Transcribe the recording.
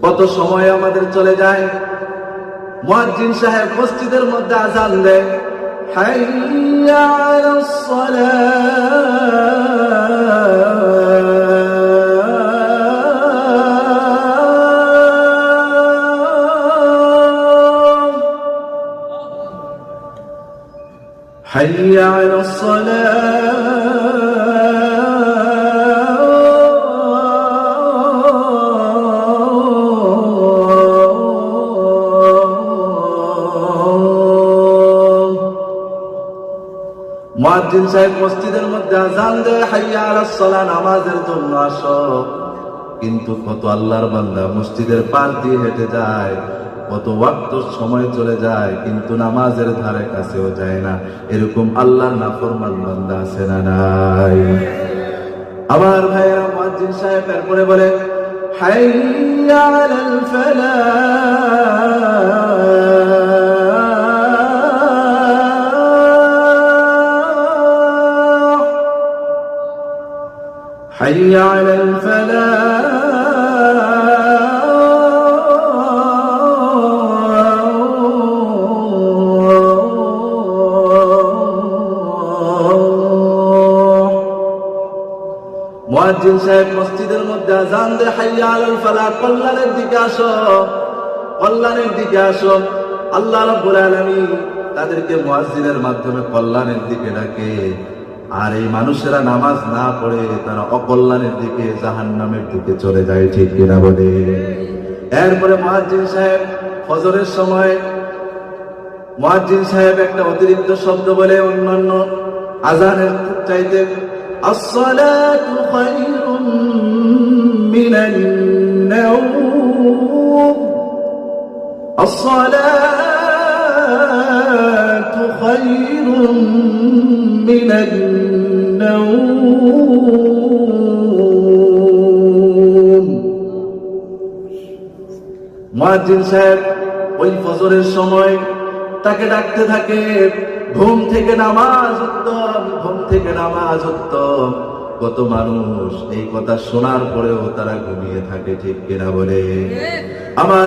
কত সময় আমাদের চলে যায়। মুয়াজ্জিন সাহেব মসজিদের মধ্যে আযান দেয়, হাইয়া আলাস সালাহ, হাইয়া আলাস সালাহ। মুয়াজ্জিন সাহেব মসজিদের মধ্যে আযান দেয়, হাইয়া আলাস সালাহ, নামাজের জন্য আসো। কিন্তু কত আল্লাহর বান্দা মসজিদের পাশ দিয়ে হেঁটে যায়, কত ওয়াক্ত সময় চলে যায়, কিন্তু নামাজের ধারে কাছেও যায় না। এরকম আল্লাহর নাফরমান বান্দা আছে না নাই? আমার ভাইয়েরা, মুয়াজ্জিন সাহেব এরপরে বলে, হাইয়া আলাল ফালাহ, حي على الفلاح। মুয়াজ্জিন সাহেব মসজিদের মধ্যে আযান দেয়, হাইয়া আলাল ফালাহ, কল্যাণের দিকে আসো, কল্যাণের দিকে আসো। আল্লাহ রাব্বুল আলামিন তাদেরকে মুয়াজ্জিনের মাধ্যমে কল্যাণের দিকে ডাকে। আর এই মানুষেরা নামাজ না পড়ে তারা অকল্যাণের দিকে, জাহান্নামের দিকে চলে যায়। ঠিক কিনা বলে? এরপরে মুয়াজ্জিন সাহেব ফজরের সময় মুয়াজ্জিন সাহেব একটা অতিরিক্ত শব্দ বলে, অন্যান্য আযানের চাইতে, আসসালাতু খায়রুম মিনান নাওম, আসসালাতু খায়রুম মিনান নাওম। মুয়াজ্জিন সাহেব ওই ফজরের সময় তাকে ডাকতে থাকে, ঘুম থেকে নামাজ উত্তম, ঘুম থেকে নামাজ উত্তম। কত মানুষ এই কথা শোনার পরেও তারা ঘুমিয়ে থাকে। ঠিক কিনা বলে? আমার